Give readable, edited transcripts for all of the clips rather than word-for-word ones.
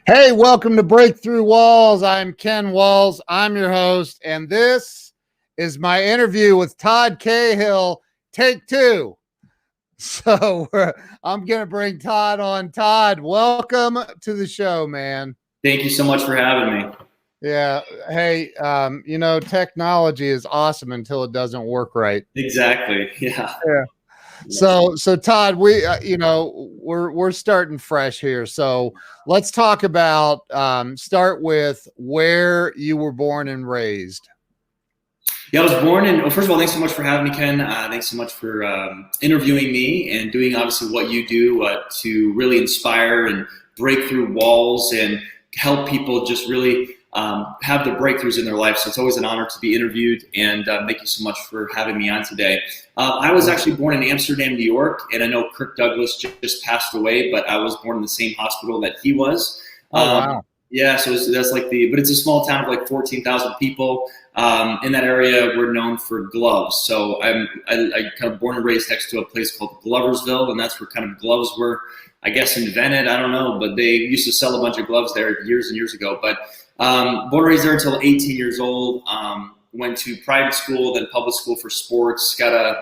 Hey, welcome to Breakthrough Walls. I'm Ken Walls. I'm your host, and this is my interview with Todd Cahill, take two. So I'm going to bring Todd on. Todd, welcome to the show, man. Thank you so much for having me. Yeah. Hey, technology is awesome until it doesn't work right. Exactly. Yeah. So Todd, we're starting fresh here. So let's talk about start with where you were born and raised. Yeah, I was born in. Well, first of all, thanks so much for having me, Ken. Thanks so much for interviewing me and doing obviously what you do to really inspire and break through walls and help people just really have the breakthroughs in their life. So it's always an honor to be interviewed, and thank you so much for having me on today. I was actually born in Amsterdam, New York, and I know Kirk Douglas just passed away, but I was born in the same hospital that he was. Wow. Yeah, so that's but it's a small town of like 14,000 people. In that area, we're known for gloves. So I kind of born and raised next to a place called Gloversville, and that's where kind of gloves were, I guess, invented. I don't know, but they used to sell a bunch of gloves there years and years ago. But born and raised there until 18 years old. Went to private school, then public school for sports. Got a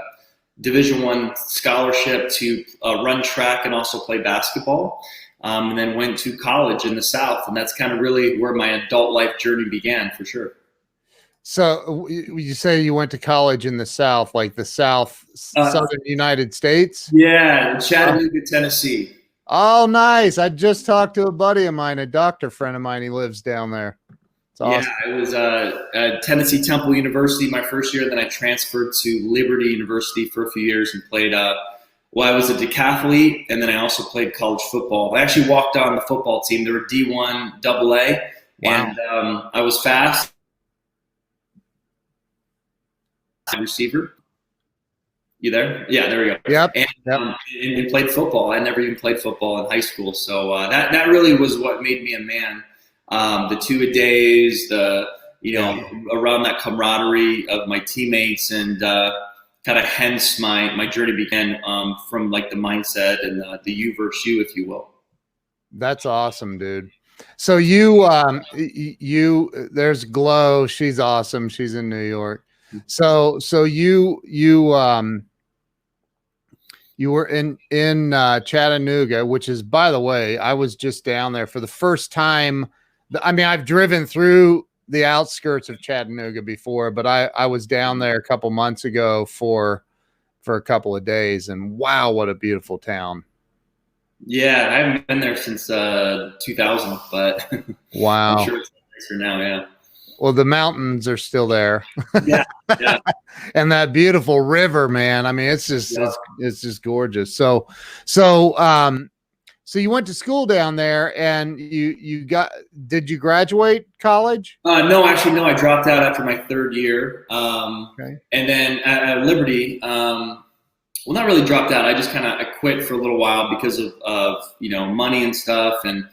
Division I scholarship to run track and also play basketball. And then went to college in the South, and that's kind of really where my adult life journey began, for sure. So you say you went to college in the South, like the Southern United States? Yeah, Chattanooga, Tennessee. Oh, nice. I just talked to a buddy of mine, a doctor friend of mine. He lives down there. It's awesome. Yeah, I was at Tennessee Temple University my first year. Then I transferred to Liberty University for a few years and played I was a decathlete, and then I also played college football. I actually walked on the football team. They were D1 AA, and I was fast. Receiver. You there? Yeah, there we go. Yep. And played football. I never even played football in high school. So that really was what made me a man. The two-a-days, around that camaraderie of my teammates, and kind of hence my journey began from like the mindset and the you versus you, if you will. That's awesome, dude. So you there's Glow. She's awesome. She's in New York. So you were in Chattanooga, which is, by the way, I was just down there for the first time. I mean, I've driven through the outskirts of Chattanooga before, but I was down there a couple months ago for a couple of days, and wow, what a beautiful town. Yeah, I haven't been there since 2000, but wow. I'm sure it's nicer now, yeah. Well, the mountains are still there. Yeah. And that beautiful river, man. I mean, it's just gorgeous. So you went to school down there, and did you graduate college? No, actually, no. I dropped out after my third year. Okay. And then at Liberty, well, not really dropped out. I just I quit for a little while because of money and stuff. And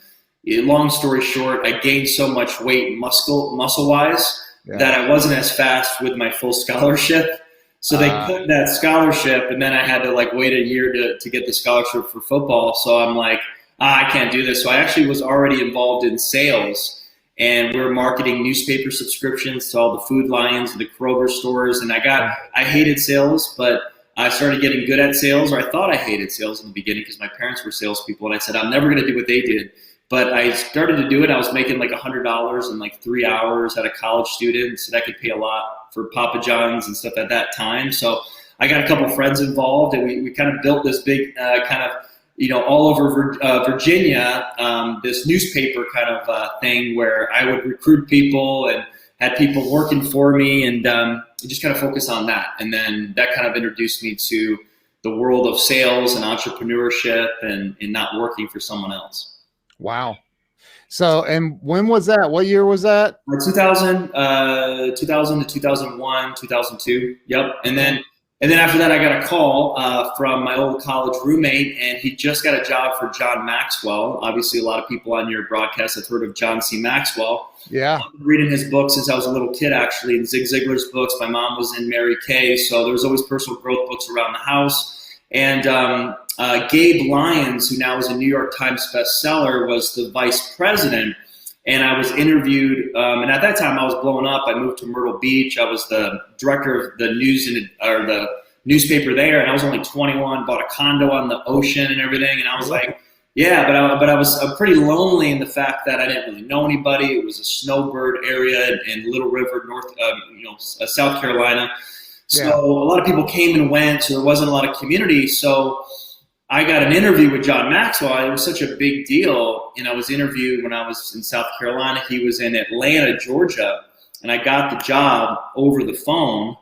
long story short, I gained so much weight muscle wise that I wasn't as fast with my full scholarship. So they cut that scholarship, and then I had to wait a year to get the scholarship for football. So I'm like, I can't do this. So I actually was already involved in sales, and we were marketing newspaper subscriptions to all the Food Lions and the Kroger stores. And I hated sales, but I started getting good at sales, or I thought I hated sales in the beginning because my parents were salespeople, and I said, I'm never going to do what they did. But I started to do it. I was making like $100 in 3 hours at a college student, so that could pay a lot for Papa John's and stuff at that time. So I got a couple of friends involved, and we kind of built this big all over Virginia, this newspaper kind of thing where I would recruit people and had people working for me, and just kind of focus on that. And then that kind of introduced me to the world of sales and entrepreneurship and not working for someone else. Wow. So, and when was that? What year was that? 2000 to 2001, 2002. Yep. And then after that, I got a call from my old college roommate, and he just got a job for John Maxwell. Obviously, a lot of people on your broadcast have heard of John C. Maxwell. Yeah. I've been reading his books since I was a little kid, actually, and Zig Ziglar's books. My mom was in Mary Kay, so there was always personal growth books around the house. And Gabe Lyons, who now is a New York Times bestseller, was the vice president. And I was interviewed, and at that time I was blowing up. I moved to Myrtle Beach. I was the director of the the newspaper there, and I was only 21. Bought a condo on the ocean and everything, and I was like, yeah, but I was pretty lonely in the fact that I didn't really know anybody. It was a snowbird area in Little River, South Carolina. So a lot of people came and went, so there wasn't a lot of community. So I got an interview with John Maxwell. It was such a big deal. And I was interviewed when I was in South Carolina. He was in Atlanta, Georgia. And I got the job over the phone.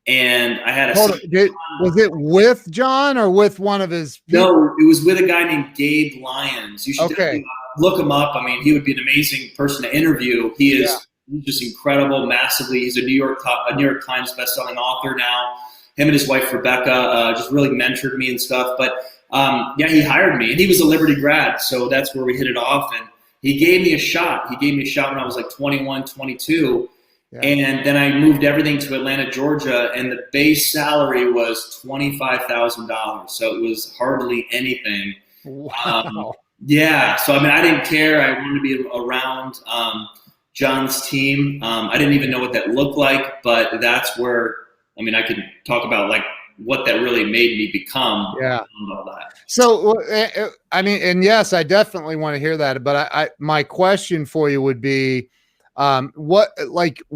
And I had was it with John or with one of his people? No, it was with a guy named Gabe Lyons. You should definitely look him up. I mean, he would be an amazing person to interview. He's just incredible, massively. He's a New York Times bestselling author now. Him and his wife, Rebecca, just really mentored me and stuff. But he hired me, and he was a Liberty grad, so that's where we hit it off. And he gave me a shot. He gave me a shot when I was like 21, 22. Yeah. And then I moved everything to Atlanta, Georgia, and the base salary was $25,000. So it was hardly anything. Wow. So I mean, I didn't care. I wanted to be around John's team. I didn't even know what that looked like, but that's where, I mean, I could talk about like what that really made me become. Yeah. All that. So, I mean, and yes, I definitely want to hear that, but my question for you would be, what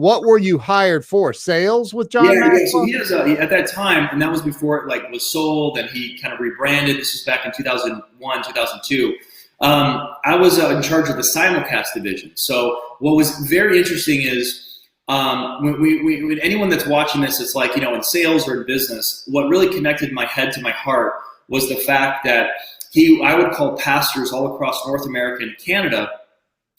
were you hired for? Sales with John Maxwell? So he has at that time, and that was before it was sold, and he kind of rebranded. This was back in 2001, 2002. I was in charge of the simulcast division. So what was very interesting is when anyone that's watching this, it's like, in sales or in business, what really connected my head to my heart was the fact that I would call pastors all across North America and Canada,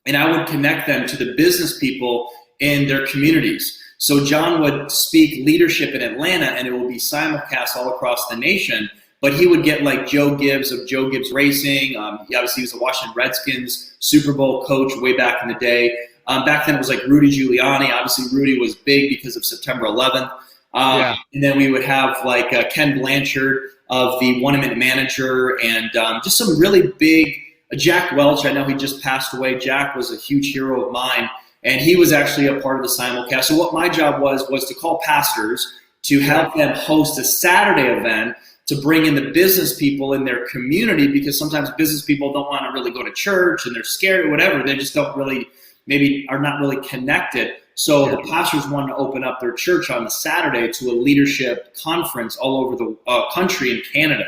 and I would connect them to the business people in their communities. So John would speak leadership in Atlanta, and it would be simulcast all across the nation. But he would get like Joe Gibbs of Joe Gibbs Racing. Obviously, he was a Washington Redskins Super Bowl coach way back in the day. Back then, it was like Rudy Giuliani. Obviously, Rudy was big because of September 11th. And then we would have like Ken Blanchard of the 1 Minute Manager, and just some really big Jack Welch. I know he just passed away. Jack was a huge hero of mine, and he was actually a part of the simulcast. So what my job was to call pastors to have them host a Saturday event to bring in the business people in their community, because sometimes business people don't want to really go to church and they're scared or whatever. They just don't really, maybe are not really connected. So the pastors wanted to open up their church on the Saturday to a leadership conference all over the country in Canada.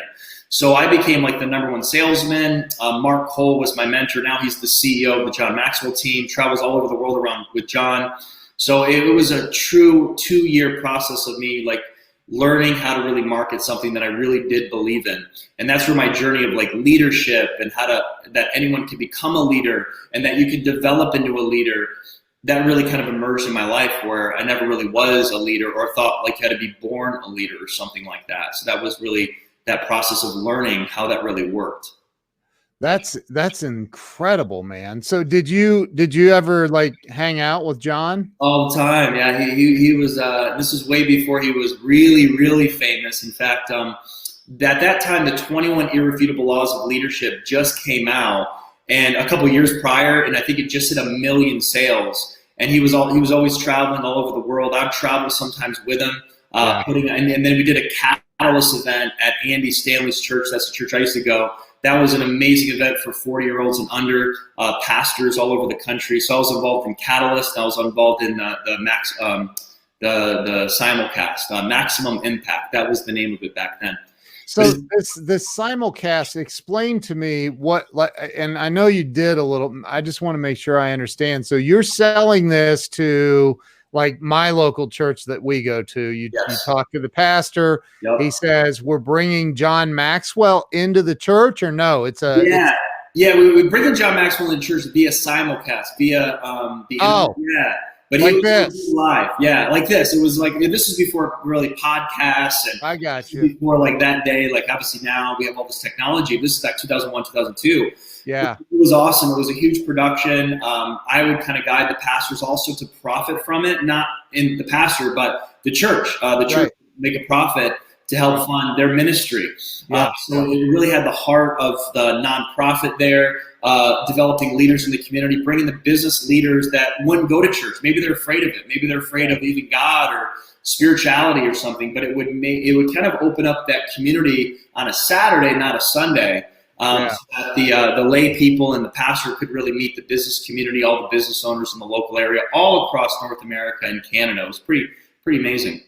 So I became like the #1 salesman. Mark Cole was my mentor. Now he's the CEO of the John Maxwell team, travels all over the world around with John. So it was a true 2-year process of me like learning how to really market something that I really did believe in. And that's where my journey of like leadership and that anyone can become a leader and that you can develop into a leader, that really kind of emerged in my life, where I never really was a leader or thought like you had to be born a leader or something like that. So that was really that process of learning how that really worked. That's incredible, man. So did you ever like hang out with John? All the time. Yeah. He was, this was way before he was really, really famous. In fact, at that time, the 21 Irrefutable Laws of Leadership just came out, and a couple of years prior, and I think it just hit 1 million sales. And he was always traveling all over the world. I'd travel sometimes with him, and then we did a Catalyst event at Andy Stanley's church. That's the church I used to go. That was an amazing event for 40-year-olds and under, pastors all over the country. So I was involved in Catalyst. I was involved in the simulcast, Maximum Impact. That was the name of it back then. So this simulcast, explain to me and I know you did a little, I just want to make sure I understand. So you're selling this to like my local church that we go to. You talk to the pastor. Yep. He says, we're bringing John Maxwell into the church, or no? We bring in John Maxwell in the church via simulcast, via but like he was live. Yeah, like this. It was like, this is before really podcasts. And I got you. Before like that day, like obviously now we have all this technology. This is like 2001, 2002. Yeah. It was awesome. It was a huge production. I would kind of guide the pastors also to profit from it, not in the pastor, but the church. The church make a profit to help fund their ministry. So it really had the heart of the nonprofit there, developing leaders in the community, bringing the business leaders that wouldn't go to church. Maybe they're afraid of it. Maybe they're afraid of even God or spirituality or something, but it would kind of open up that community on a Saturday, not a Sunday. So that the lay people and the pastor could really meet the business community, all the business owners in the local area, all across North America and Canada. It was pretty amazing.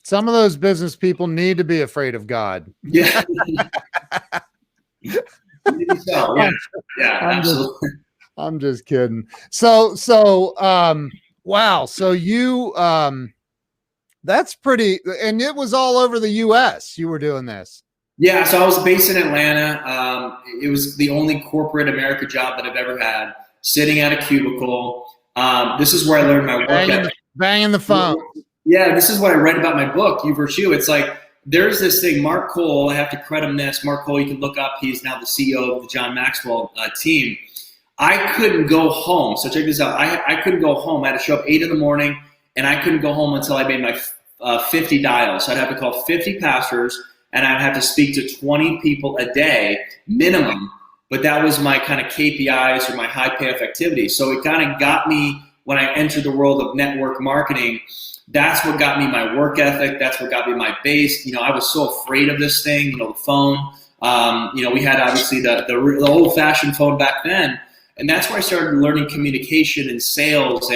Some of those business people need to be afraid of God. Yeah. Yeah, absolutely. I'm just kidding. So wow. So you that's pretty, and it was all over the US you were doing this. Yeah, so I was based in Atlanta. It was the only corporate America job that I've ever had, sitting at a cubicle. This is where I learned my work ethic. Banging the phone. Yeah, this is what I read about my book, You Virtue. It's like, there's this thing, Mark Cole, I have to credit him this. Mark Cole, you can look up, he's now the CEO of the John Maxwell team. I couldn't go home. So check this out. I couldn't go home. I had to show up 8 a.m, and I couldn't go home until I made my 50 dials. So I'd have to call 50 pastors, and I'd have to speak to 20 people a day minimum. But that was my kind of KPIs or my high payoff activity. So it kind of got me, when I entered the world of network marketing, that's what got me my work ethic. That's what got me my base. I was so afraid of this thing, the phone. We had obviously the old fashioned phone back then. And that's where I started learning communication and sales.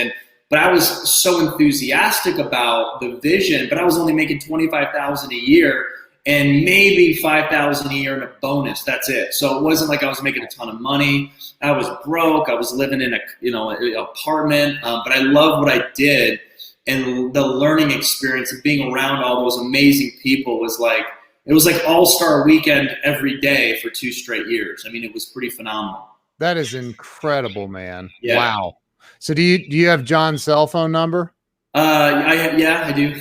But I was so enthusiastic about the vision, but I was only making $25,000 a year and maybe $5,000 a year in a bonus. That's it. So it wasn't like I was making a ton of money. I was broke. I was living in an apartment, but I loved what I did. And the learning experience of being around all those amazing people was like, it was like all-star weekend every day for 2 straight years. I mean, it was pretty phenomenal. That is incredible, man. Yeah. Wow. So do you have John's cell phone number? I do.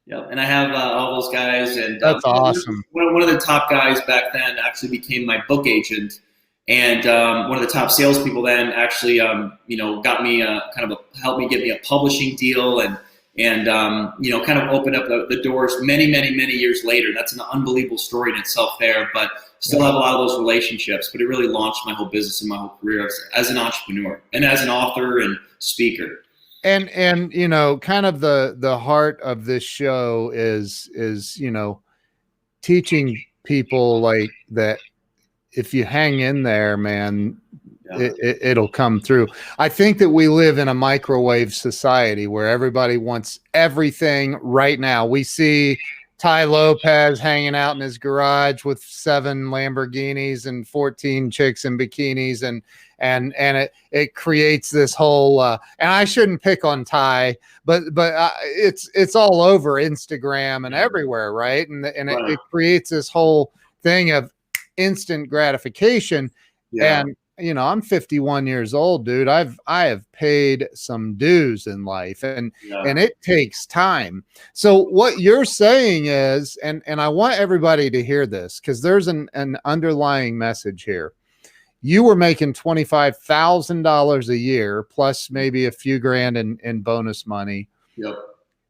Yeah, and I have all those guys. And that's awesome. One of the top guys back then actually became my book agent. And one of the top salespeople then actually, got me helped me get me a publishing deal and kind of opened up the doors many years later. That's an unbelievable story in itself there, but still have a lot of those relationships. But it really launched my whole business and my whole career as an entrepreneur and as an author and speaker. And kind of the heart of this show is teaching people like that. If you hang in there, man, it'll come through. I think that we live in a microwave society where everybody wants everything right now. We see Ty Lopez hanging out in his garage with 7 Lamborghinis and 14 chicks in bikinis, and it creates this whole. And I shouldn't pick on Ty, but it's all over Instagram and everywhere, right? And it creates this whole thing of instant gratification. And I'm 51 years old, dude. I have paid some dues in life, and it takes time. So what you're saying is, and I want everybody to hear this, because there's an underlying message here. You were making $25,000 a year plus maybe a few grand in bonus money. Yep.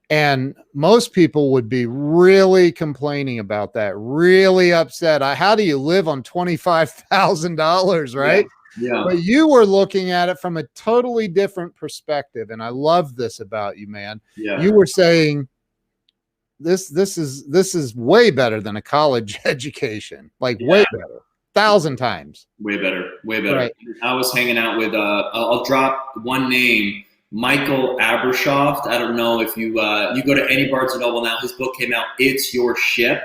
And most people would be really complaining about that, really upset. How do you live on $25,000, right? Yeah. But you were looking at it from a totally different perspective. And I love this about you, man. Yeah. You were saying this is way better than a college education, like way better, 1,000 times. Way better. Right. I was hanging out with, I'll drop one name, Michael Abrashoft. I don't know if you go to any Barnes & Noble now. His book came out, It's Your Ship.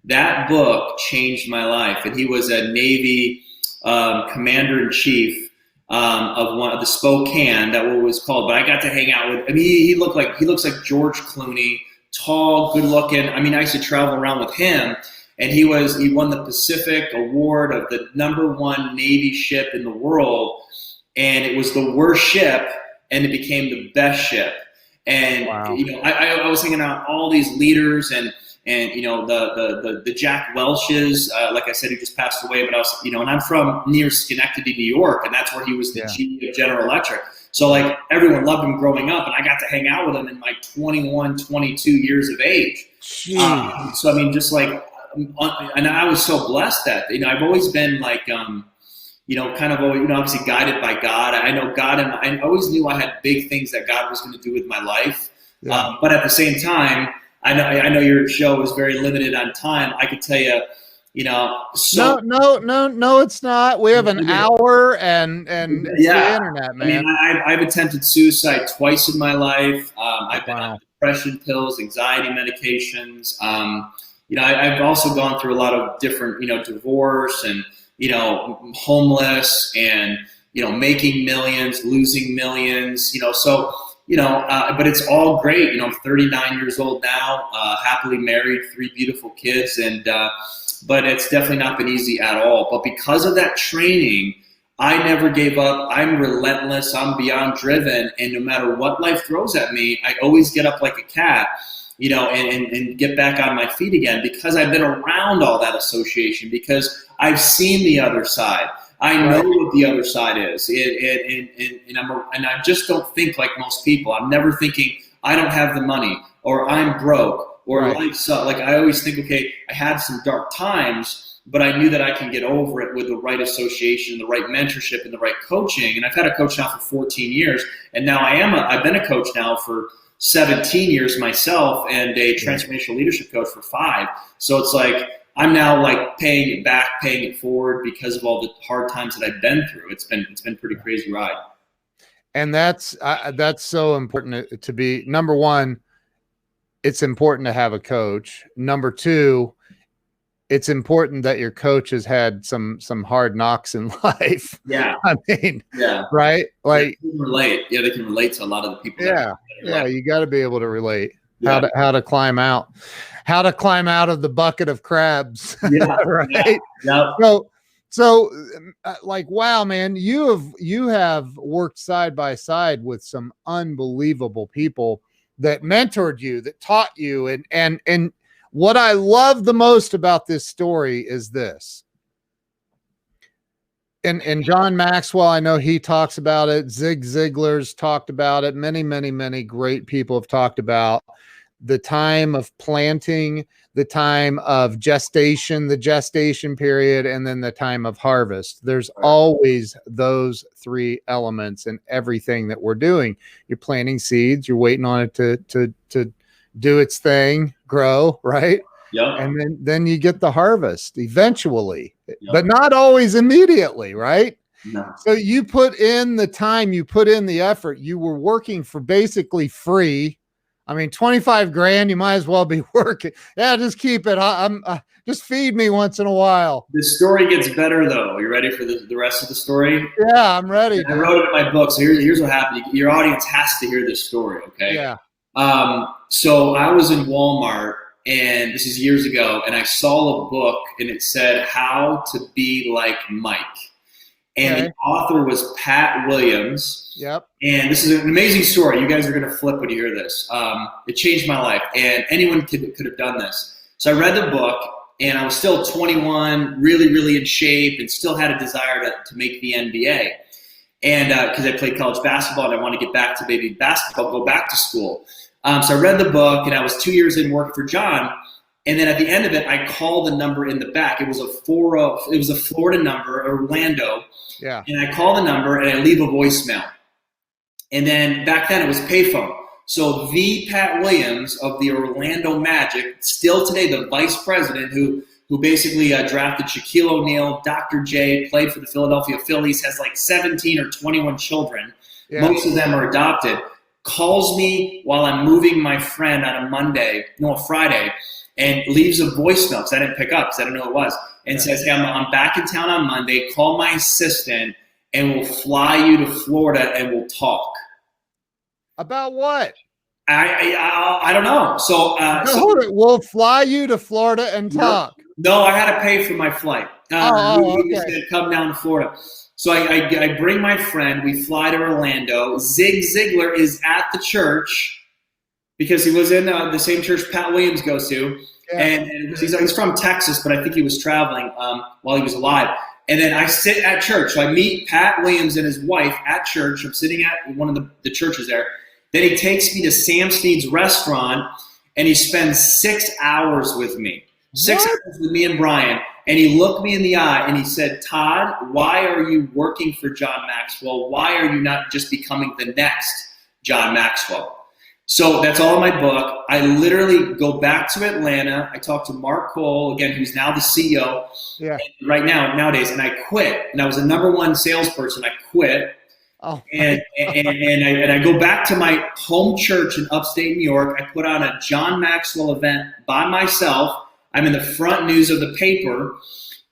That book changed my life. And he was a Navy commander-in-chief of the Spokane, that what it was called. But I got to hang out with. I mean, he looks like George Clooney, tall, good-looking. I mean, I used to travel around with him, and he won the Pacific Award of the #1 Navy ship in the world, and it was the worst ship. And it became the best ship. And I was hanging out with all these leaders and the Jack Welches, like I said, who just passed away. But I was, and I'm from near Schenectady, New York, and that's where he was the GM of General Electric. So like everyone loved him growing up, and I got to hang out with him in my 21, 22 years of age. So I mean, just like, and I was so blessed that, I've always been like, kind of always, obviously guided by God. I know God, and I always knew I had big things that God was going to do with my life. Yeah. But at the same time, I know your show is very limited on time. I could tell you, so no, it's not. We have an hour, and it's the internet, man. I mean, I've attempted suicide twice in my life. I've been on depression pills, anxiety medications. I've also gone through a lot of different, divorce and, homeless and, making millions, losing millions, but it's all great. I'm 39 years old now, happily married, 3 beautiful kids. But it's definitely not been easy at all. But because of that training, I never gave up. I'm relentless. I'm beyond driven. And no matter what life throws at me, I always get up like a cat, and get back on my feet again, because I've been around all that association, because I've seen the other side. I know what the other side is. And I just don't think like most people. I'm never thinking I don't have the money, or I'm broke, or life sucks. Like, I always think, okay, I had some dark times, but I knew that I can get over it with the right association, the right mentorship, and the right coaching. And I've had a coach now for 14 years, and now I've been a coach now for 17 years myself, and a transformational leadership coach for 5. So it's like, I'm now like paying it back, paying it forward, because of all the hard times that I've been through. It's been a pretty crazy ride. And that's so important to be, number one, it's important to have a coach. Number 2, it's important that your coach has had some hard knocks in life. Yeah. I mean, right? Like, they can relate. Yeah, they can relate to a lot of the people. Yeah, you got to be able to relate. How to climb out of the bucket of crabs. Yeah. Right. Yeah. So like, wow, man, you have worked side by side with some unbelievable people that mentored you, that taught you. And what I love the most about this story is this. And John Maxwell, I know he talks about it. Zig Ziglar's talked about it. Many, many, many great people have talked about the time of planting, the time of gestation, the gestation period, and then the time of harvest. There's always those 3 elements in everything that we're doing. You're planting seeds, you're waiting on it to do its thing, grow, right? Yeah. And then you get the harvest eventually, but not always immediately, right? No. So you put in the time, you put in the effort, you were working for basically free. I mean, 25 grand, you might as well be working. Yeah, just keep it. Just feed me once in a while. The story gets better, though. You ready for the rest of the story? Yeah, I'm ready. I wrote it in my book. So here's what happened. Your audience has to hear this story, okay? Yeah. So I was in Walmart, and this is years ago, and I saw a book, and it said How to Be Like Mike. And the author was Pat Williams. Yep. And this is an amazing story. You guys are going to flip when you hear this. It changed my life, and anyone could have done this. So I read the book, and I was still 21, really, really in shape, and still had a desire to make the NBA. And because I played college basketball, and I want to get back to maybe basketball, go back to school. So I read the book, and I was 2 years in working for John. And then at the end of it, I called the number in the back. It was a Florida number, Orlando. Yeah. And I call the number, and I leave a voicemail. And then back then it was payphone. So the Pat Williams of the Orlando Magic, still today the vice president who basically drafted Shaquille O'Neal, Dr. J, played for the Philadelphia Phillies, has like 17 or 21 children. Yeah. Most of them are adopted. Calls me while I'm moving my friend on a Friday, and leaves a voicemail because I didn't pick up because I didn't know who it was, and says, hey, I'm back in town on Monday. Call my assistant, and we'll fly you to Florida, and we'll talk. About what? I don't know. So we'll fly you to Florida and talk. No, I had to pay for my flight. Okay. He was going to come down to Florida. So I bring my friend. We fly to Orlando. Zig Ziglar is at the church because he was in the same church Pat Williams goes to. Yeah. And he's from Texas, but I think he was traveling while he was alive. And then I sit at church. So I meet Pat Williams and his wife at church. I'm sitting at one of the churches there. Then he takes me to Sam Snead's restaurant, and he spends 6 hours with me. 6 hours with me and Brian. And he looked me in the eye and he said, Todd, why are you working for John Maxwell? Why are you not just becoming the next John Maxwell? So that's all in my book. I literally go back to Atlanta. I talked to Mark Cole, again, who's now the CEO nowadays, and I quit. And I was the #1 salesperson. I quit. And I go back to my home church in upstate New York. I put on a John Maxwell event by myself. I'm in the front news of the paper,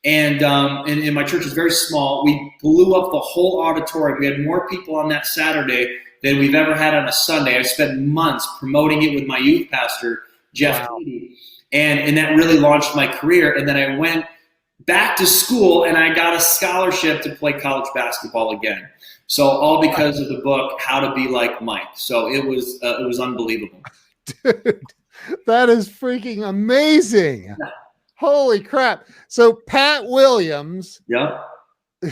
and my church is very small. We blew up the whole auditorium. We had more people on that Saturday than we've ever had on a Sunday. I spent months promoting it with my youth pastor, Jeff Keady, and that really launched my career. And then I went back to school, and I got a scholarship to play college basketball again. So all because of the book, How to Be Like Mike. So it was unbelievable. Dude. That is freaking amazing. Holy crap. So Pat Williams. Yeah. I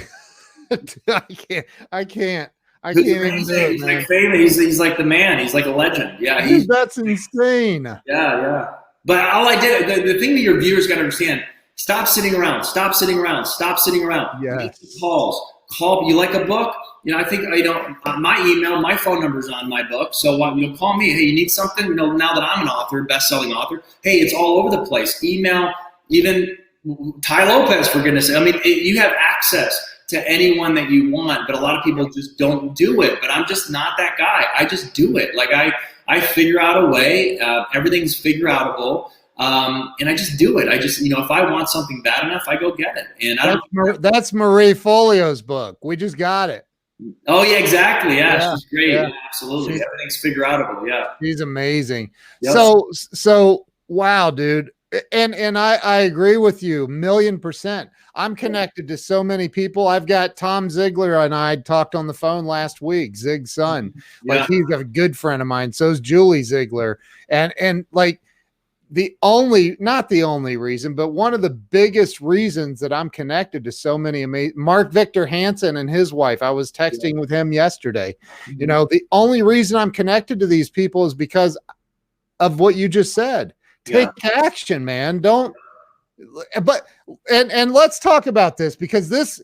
can't even do it, he's like famous. He's like the man. He's like a legend. Yeah. That's insane. Yeah. But all I did, the thing that your viewers got to understand, stop sitting around. Yes. Make calls. Call. You like a book? I think, my email, my phone number's on my book. So, call me. Hey, you need something? Now that I'm an author, best-selling author, hey, it's all over the place. Email, even Ty Lopez, for goodness sake. I mean, you have access to anyone that you want, but a lot of people just don't do it. But I'm just not that guy. I just do it. Like I figure out a way. Everything's figure-outable. And I just do it. I just, if I want something bad enough, I go get it. And that's Marie Folio's book. We just got it. Oh yeah, exactly. Yeah, she's great. Yeah, absolutely. Everything's figure-outable. Yeah, she's amazing. Yep. So wow, dude. And I agree with you 1,000,000%. I'm connected to so many people. I've got Tom Ziegler and I talked on the phone last week, Zig's son. Like he's a good friend of mine. So is Julie Ziegler. And like not the only reason, but one of the biggest reasons that I'm connected to so many amazing Mark Victor Hansen and his wife. I was texting with him yesterday. The only reason I'm connected to these people is because of what you just said. Take action, man. And let's talk about this because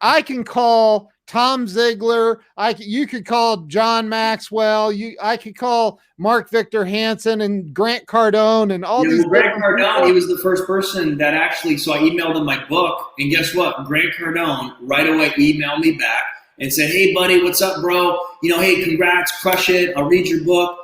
I can call Tom Ziegler. You could call John Maxwell. I could call Mark Victor Hansen and Grant Cardone and all these. Grant Cardone, he was the first person that actually. So I emailed him my book, and guess what? Grant Cardone right away emailed me back and said, "Hey, buddy, what's up, bro? Hey, congrats, crush it. I'll read your book."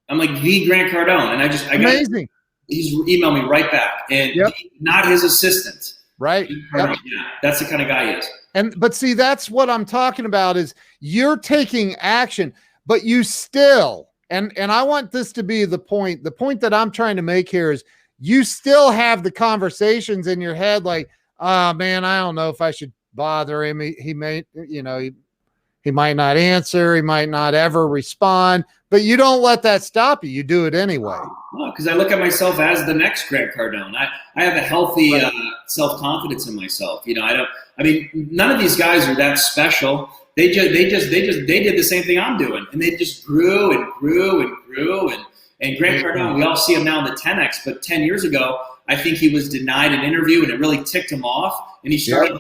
I'm like, the Grant Cardone, and I got amazing. He's emailed me right back, and not his assistant. Right. Yeah, that's the kind of guy he is. But see, that's what I'm talking about is you're taking action, but you still, and I want this to be the point that I'm trying to make here is you still have the conversations in your head. Like, oh man, I don't know if I should bother him. He may, he might not answer. He might not ever respond, but you don't let that stop you. You do it anyway. No, because I look at myself as the next Grant Cardone. I have a healthy self-confidence in myself. None of these guys are that special. They did the same thing I'm doing, and they just grew and grew and grew. And Grant Cardone, we all see him now in the 10X, but 10 years ago, I think he was denied an interview, and it really ticked him off. And he started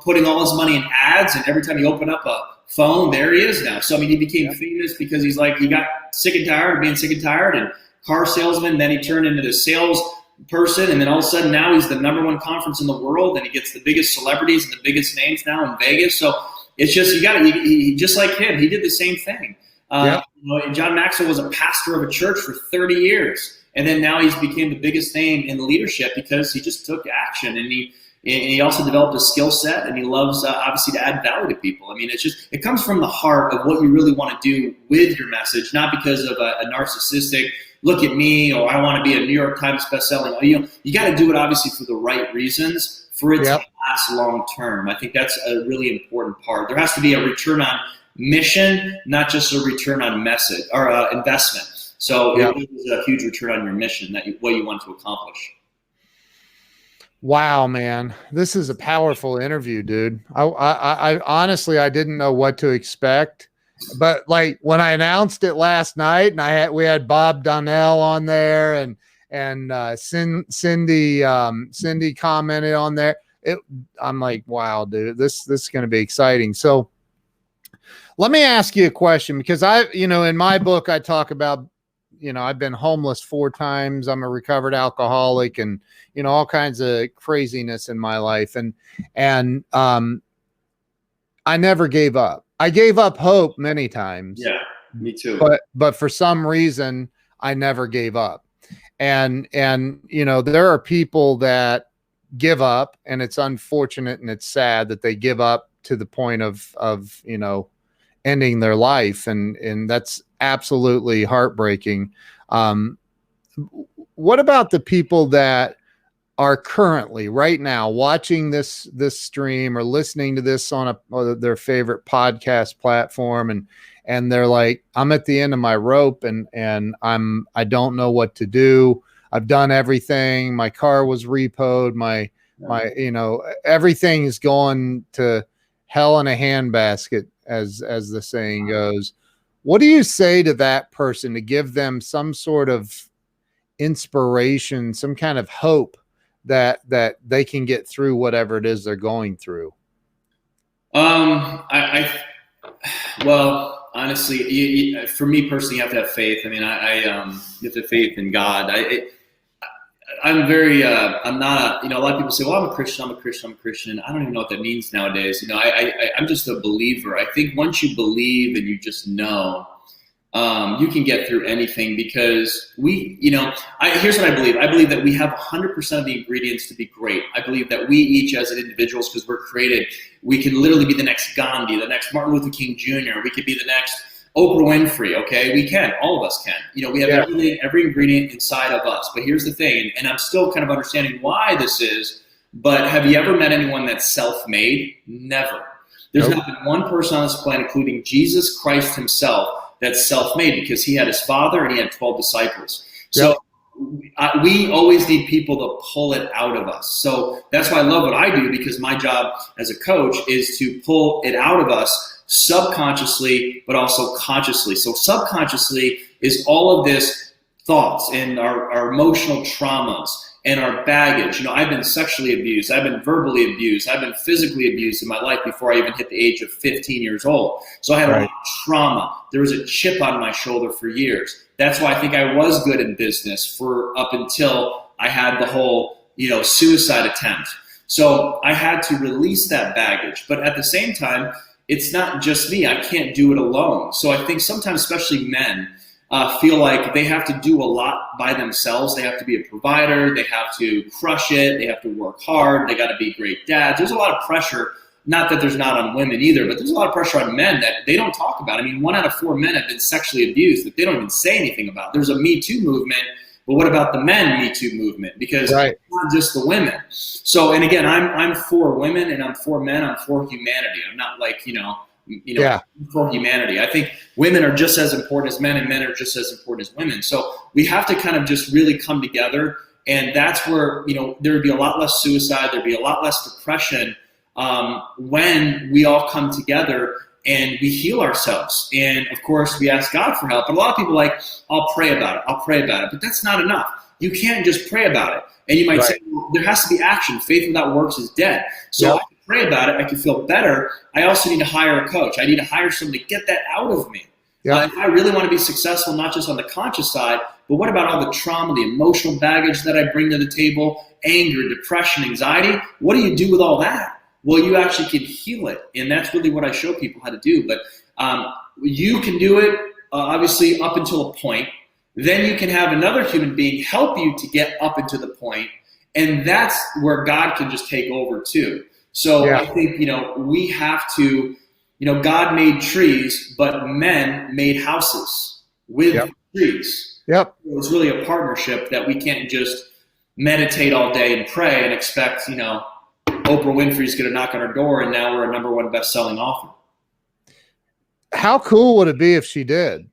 putting all his money in ads, and every time he opened up a phone, there he is now. So he became famous because he got sick and tired of being sick and tired, and car salesman. Then he turned into the sales person, and then all of a sudden now he's the #1 conference in the world, and he gets the biggest celebrities and the biggest names now in Vegas. So it's just he just like him, he did the same thing. John Maxwell was a pastor of a church for 30 years, and then now he's became the biggest name in leadership because he just took action, and he also developed a skill set, and he loves obviously to add value to people. It comes from the heart of what you really want to do with your message, not because of a narcissistic look at me or I want to be a New York Times bestselling. You got to do it obviously for the right reasons for it to last long term. I think that's a really important part. There has to be a return on mission, not just a return on message or investment. So it is a huge return on your mission what you want to accomplish. Wow, man, this is a powerful interview, dude. I honestly, I didn't know what to expect. but like when I announced it last night, and we had Bob Donnell on there, and Cindy commented on there. I'm like, wow, dude, this is going to be exciting. So let me ask you a question, because in my book, I talk about, I've been homeless 4 times. I'm a recovered alcoholic, and, all kinds of craziness in my life. And I never gave up. I gave up hope many times. Yeah, me too. But for some reason, I never gave up. And there are people that give up, and it's unfortunate and it's sad that they give up to the point of ending their life. And that's absolutely heartbreaking. What about the people that are currently right now watching this stream or listening to this on their favorite podcast platform, and they're like, I'm at the end of my rope, and I don't know what to do. I've done everything. My car was repoed. My everything is going to hell in a handbasket, as the saying goes. What do you say to that person to give them some sort of inspiration, some kind of hope that they can get through whatever it is they're going through? Well, honestly, for me personally, you have to have faith. I mean, you have to have faith in God. I'm very, I'm not a lot of people say, well, I'm a Christian. I don't even know what that means nowadays. I'm just a believer. I think once you believe and you just know, you can get through anything, because here's what I believe. I believe that we have 100% of the ingredients to be great. I believe that we each as individuals, because we're created, we can literally be the next Gandhi, the next Martin Luther King Jr. We could be the next Oprah Winfrey. Okay. We can, all of us can, we have every ingredient inside of us. But here's the thing, and I'm still kind of understanding why this is, but have you ever met anyone that's self-made? Never. There's not been one person on this planet, including Jesus Christ himself, that's self-made, because he had his father and he had 12 disciples. So we always need people to pull it out of us. So that's why I love what I do, because my job as a coach is to pull it out of us subconsciously, but also consciously. So subconsciously is all of this thoughts and our emotional traumas and our baggage. I've been sexually abused. I've been verbally abused. I've been physically abused in my life before I even hit the age of 15 years old. So I had a lot of trauma. There was a chip on my shoulder for years. That's why I think I was good in business for up until I had the whole, suicide attempt. So I had to release that baggage. But at the same time, it's not just me. I can't do it alone. So I think sometimes, especially men, feel like they have to do a lot by themselves. They have to be a provider. They have to crush it. They have to work hard. They got to be great dads. There's a lot of pressure. Not that there's not on women either, but there's a lot of pressure on men that they don't talk about. I mean, 1 out of 4 men have been sexually abused that they don't even say anything about. There's a Me Too movement, but what about the men Me Too movement? Because it's not just the women. So, and again, I'm for women and I'm for men. I'm for humanity. I'm not like, for humanity. I think women are just as important as men, and men are just as important as women. So we have to kind of just really come together, and that's where, there would be a lot less suicide, there'd be a lot less depression when we all come together and we heal ourselves. And of course, we ask God for help. But a lot of people are like, I'll pray about it. But that's not enough. You can't just pray about it. And you might say, well, there has to be action. Faith without works is dead. So I can pray about it. I can feel better. I also need to hire a coach. I need to hire someone to get that out of me. If I really want to be successful, not just on the conscious side, but what about all the trauma, the emotional baggage that I bring to the table, anger, depression, anxiety? What do you do with all that? Well, you actually can heal it. And that's really what I show people how to do. But you can do it, obviously, up until a point. Then you can have another human being help you to get up into the point. And that's where God can just take over too. So I think, we have to, God made trees, but men made houses with trees. It was really a partnership that we can't just meditate all day and pray and expect, Oprah Winfrey's going to knock on our door and now we're a #1 best-selling author. How cool would it be if she did?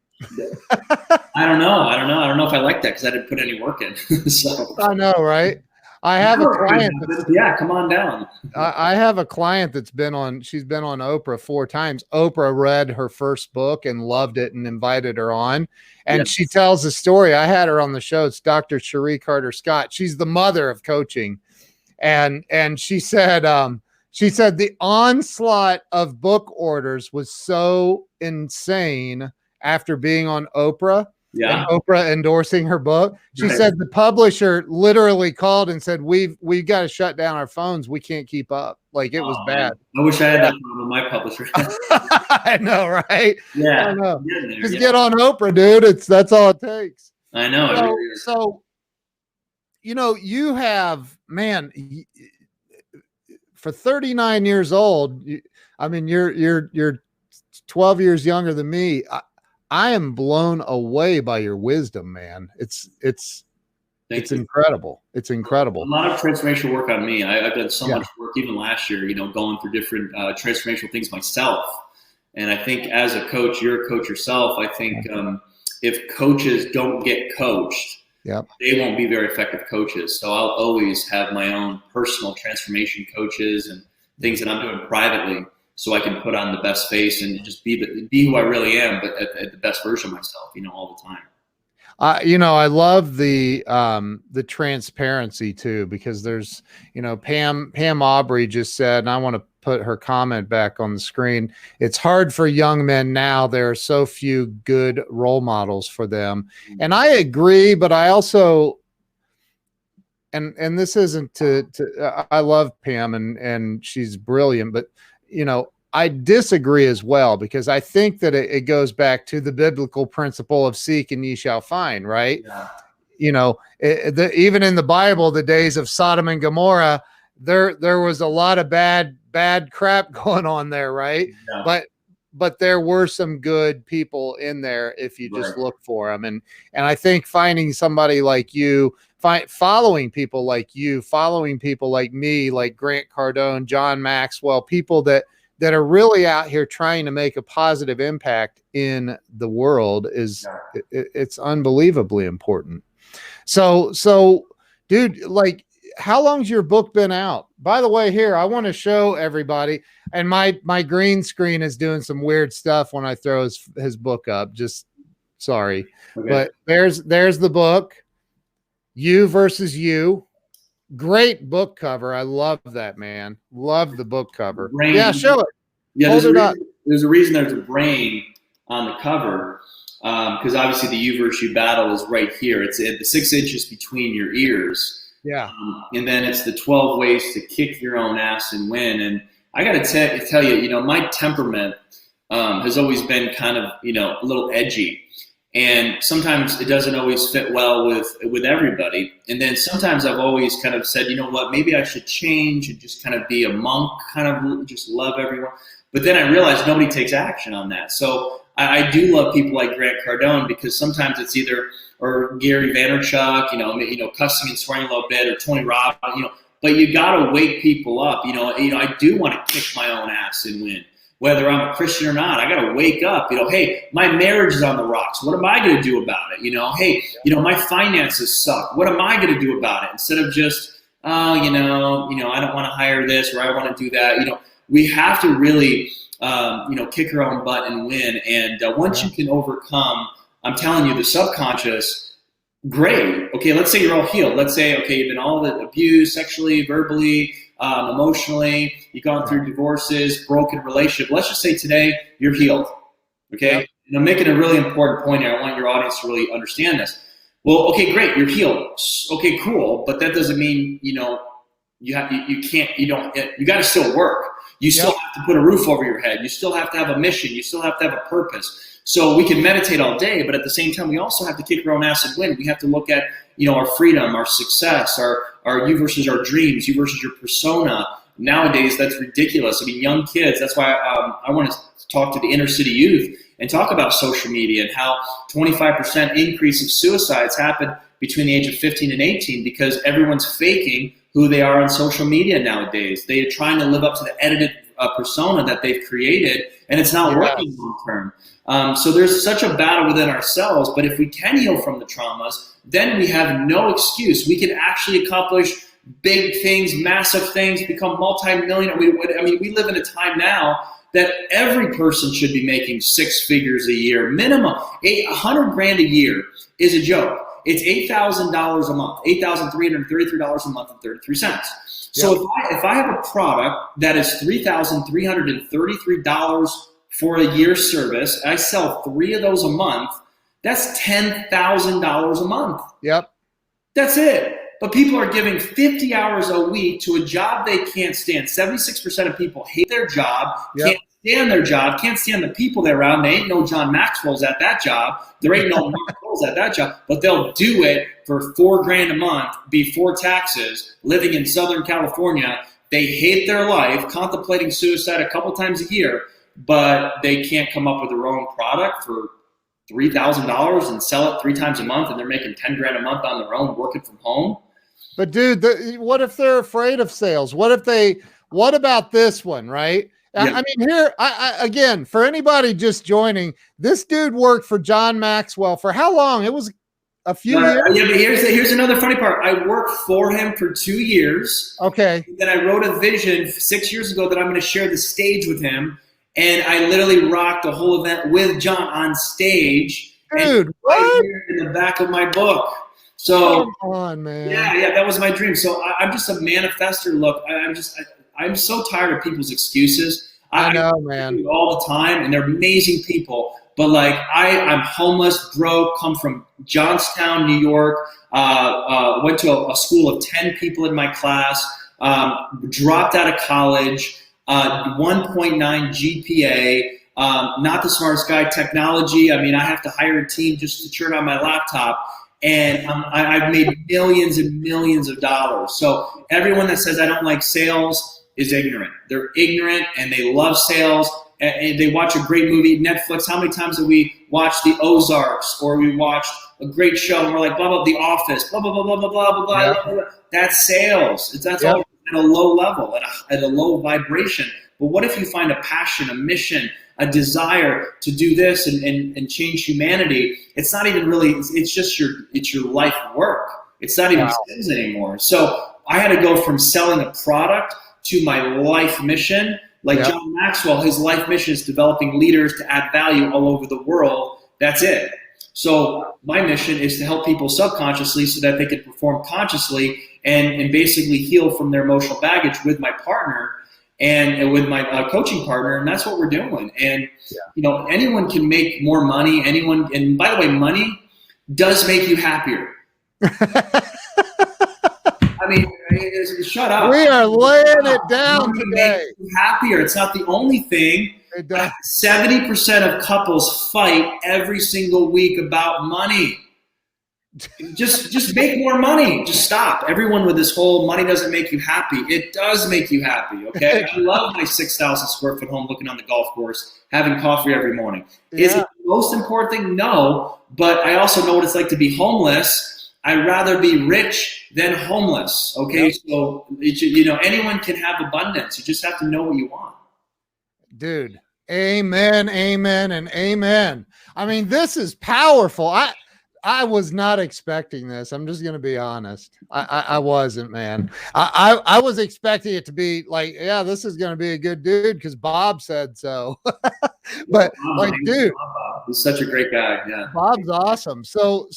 I don't know. I don't know if I like that because I didn't put any work in. So. I know, right? I have a client. Yeah, come on down. I have a client that's she's been on Oprah 4 times. Oprah read her first book and loved it and invited her on. And Yes. she tells the story. I had her on the show. It's Dr. Cherie Carter Scott. She's the mother of coaching. And she said the onslaught of book orders was so insane after being on Oprah. Yeah. And Oprah endorsing her book. She said the publisher literally called and said, we've got to shut down our phones. We can't keep up. Like it was bad. Man. I wish I had that problem with my publisher. I know, right? Yeah. I know. Just get on Oprah, dude. That's all it takes. I know. So you have, man, for 39 years old, you're 12 years younger than me. I am blown away by your wisdom, man. It's incredible. It's incredible. A lot of transformational work on me. I've done so much work, even last year, going through different transformational things myself. And I think as a coach, you're a coach yourself. I think if coaches don't get coached, they won't be very effective coaches. So I'll always have my own personal transformation coaches and things that I'm doing privately, so I can put on the best face and just be who I really am, but at the best version of myself, all the time. I love the transparency too, because there's, Pam Aubrey just said, and I want to put her comment back on the screen. It's hard for young men now. There are so few good role models for them. And I agree, but I also, and this isn't I love Pam and she's brilliant, but I disagree as well, because I think that it goes back to the biblical principle of seek and ye shall find, right? Yeah. Even in the Bible, the days of Sodom and Gomorrah, there was a lot of bad crap going on there, right? Yeah. But there were some good people in there if you just look for them. And I think finding somebody like you, following people like you, following people like me, like Grant Cardone, John Maxwell, people that are really out here trying to make a positive impact in the world it's unbelievably important. So dude, like, how long's your book been out? By the way, here, I want to show everybody, and my green screen is doing some weird stuff when I throw his book up. Just sorry. Okay. But there's the book, You versus You. Great book cover. I love that, man. Love the book cover. Brain. Yeah, show it. Yeah, there's a reason there's a brain on the cover, because obviously the You versus You battle is right here. It's at the 6 inches between your ears. Yeah. And then it's the 12 ways to kick your own ass and win. And I got to tell you, my temperament has always been kind of, a little edgy. And sometimes it doesn't always fit well with everybody. And then sometimes I've always kind of said, maybe I should change and just kind of be a monk, kind of just love everyone. But then I realized nobody takes action on that. So I do love people like Grant Cardone, because sometimes it's or Gary Vaynerchuk, cussing and swearing a little bit, or Tony Robbins, but you got to wake people up. I do want to kick my own ass and win. Whether I'm a Christian or not, I got to wake up. Hey, my marriage is on the rocks. What am I going to do about it? Hey, my finances suck. What am I going to do about it? Instead of just, I don't want to hire this, or I want to do that. We have to really, kick our own butt and win. And once you can overcome, I'm telling you, the subconscious, great. Okay, let's say you're all healed. Let's say, you've been all the abused sexually, verbally, emotionally, you've gone through divorces, broken relationship. Let's just say today you're healed. Okay. Yep. And I'm making a really important point here. I want your audience to really understand this. Well, okay, great. You're healed. Okay, cool. But that doesn't mean, you got to still work. You still have to put a roof over your head. You still have to have a mission. You still have to have a purpose. So we can meditate all day, but at the same time, we also have to kick our own ass and win. We have to look at, our freedom, our success, our you versus our dreams, you versus your persona. Nowadays, that's ridiculous. Young kids, that's why I want to talk to the inner city youth and talk about social media and how 25% increase of suicides happen between the age of 15 and 18, because everyone's faking who they are on social media nowadays. They're trying to live up to the edited persona that they've created, and it's not working long term. So there's such a battle within ourselves, but if we can heal from the traumas, then we have no excuse. We can actually accomplish big things, massive things, become multi-millionaire. We live in a time now that every person should be making 6 figures a year minimum. $100,000 a year is a joke. It's $8,000 a month, $8,333 a month and 33 cents. So if I have a product that is $3,333 for a year's service, I sell 3 of those a month, that's $10,000 a month. Yep. That's it. But people are giving 50 hours a week to a job they can't stand. 76% of people hate their job, can't stand their job, can't stand the people they're around. They ain't no John Maxwell's at that job. There ain't no Mark Knowles at that job. But they'll do it for $4,000 a month before taxes, living in Southern California. They hate their life, contemplating suicide a couple times a year, but they can't come up with their own product for $3,000 and sell it 3 times a month, and they're making $10,000 a month on their own, working from home. But dude, what if they're afraid of sales? What about this one, right? Yeah. I mean, here, again, for anybody just joining, this dude worked for John Maxwell for how long? It was a few years. Yeah, but here's another funny part. I worked for him for 2 years. Okay. Then I wrote a vision 6 years ago that I'm going to share the stage with him. And I literally rocked the whole event with John on stage. Dude, right here in the back of my book. So, come on, man. Yeah, that was my dream. So I'm just a manifester. Look, I'm so tired of people's excuses. I know, man. All the time, and they're amazing people. But like, I'm homeless, broke, come from Johnstown, New York. Went to a school of 10 people in my class. Dropped out of college. 1.9 GPA. Not the smartest guy. Technology. I mean, I have to hire a team just to turn on my laptop. And I've made millions and millions of dollars. So everyone that says I don't like sales is ignorant. They're ignorant and they love sales. And they watch a great movie, Netflix. How many times have we watched The Ozarks, or we watched a great show and we're like, blah, blah, The Office, blah, blah, blah, blah, blah, blah, blah, Yeah. blah, blah. That's sales. That's all at a low level, at a low vibration. But what if you find a passion, a mission, a desire to do this and change humanity? It's not even really, it's just your life work. It's not even sales anymore. So I had to go from selling a product to my life mission. Like John Maxwell, his life mission is developing leaders to add value all over the world. That's it. So my mission is to help people subconsciously so that they can perform consciously and basically heal from their emotional baggage with my partner and with my coaching partner. And that's what we're doing. And, you know, anyone can make more money. Anyone. And by the way, money does make you happier. I mean, shut up. We are laying it down today. Happier. It's not the only thing. 70% of couples fight every single week about money. Just make more money. Just stop. Everyone with this whole money doesn't make you happy. It does make you happy. Okay. I love my 6,000 square foot home, looking on the golf course, having coffee every morning. Is it the most important thing? No. But I also know what it's like to be homeless. I'd rather be rich than homeless. Okay. So, you know, anyone can have abundance. You just have to know what you want. Dude. Amen. Amen. And amen. I mean, this is powerful. I was not expecting this. I'm just going to be honest. I wasn't, man. I was expecting it to be like, yeah, this is going to be a good dude because Bob said so. But like, dude, he's such a great guy. Yeah. Bob's awesome. So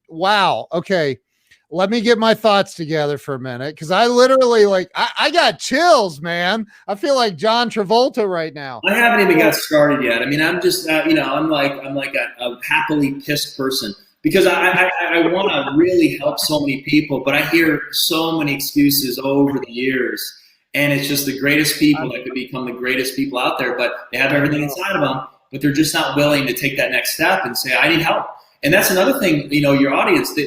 wow. Okay. Let me get my thoughts together for a minute. Cause I literally I got chills, man. I feel like John Travolta right now. I haven't even got started yet. I mean, I'm just, I'm like a happily pissed person because I want to really help so many people, but I hear so many excuses over the years, and it's just the greatest people that could become the greatest people out there, but they have everything inside of them, but they're just not willing to take that next step and say, I need help. And that's another thing, your audience,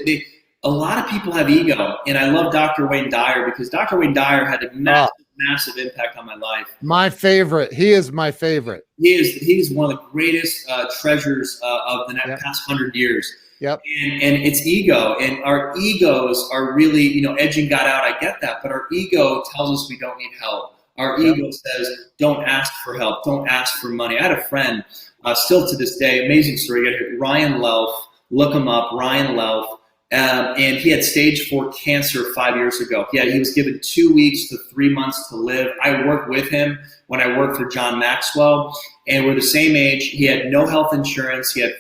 a lot of people have ego, and I love Dr. Wayne Dyer because Dr. Wayne Dyer had a massive impact on my life. My favorite. He is my favorite. He's one of the greatest treasures of the past 100 years. Yep. And it's ego, and our egos are really, edging God out. I get that, but our ego tells us we don't need help. Our ego says, don't ask for help. Don't ask for money. I had a friend, still to this day, amazing story. Ryan Lelf, look him up, Ryan Lelf. and he had stage 4 cancer 5 years ago. He was given 2 weeks to 3 months to live. I worked with him when I worked for John Maxwell, and we're the same age. He had no health insurance. He had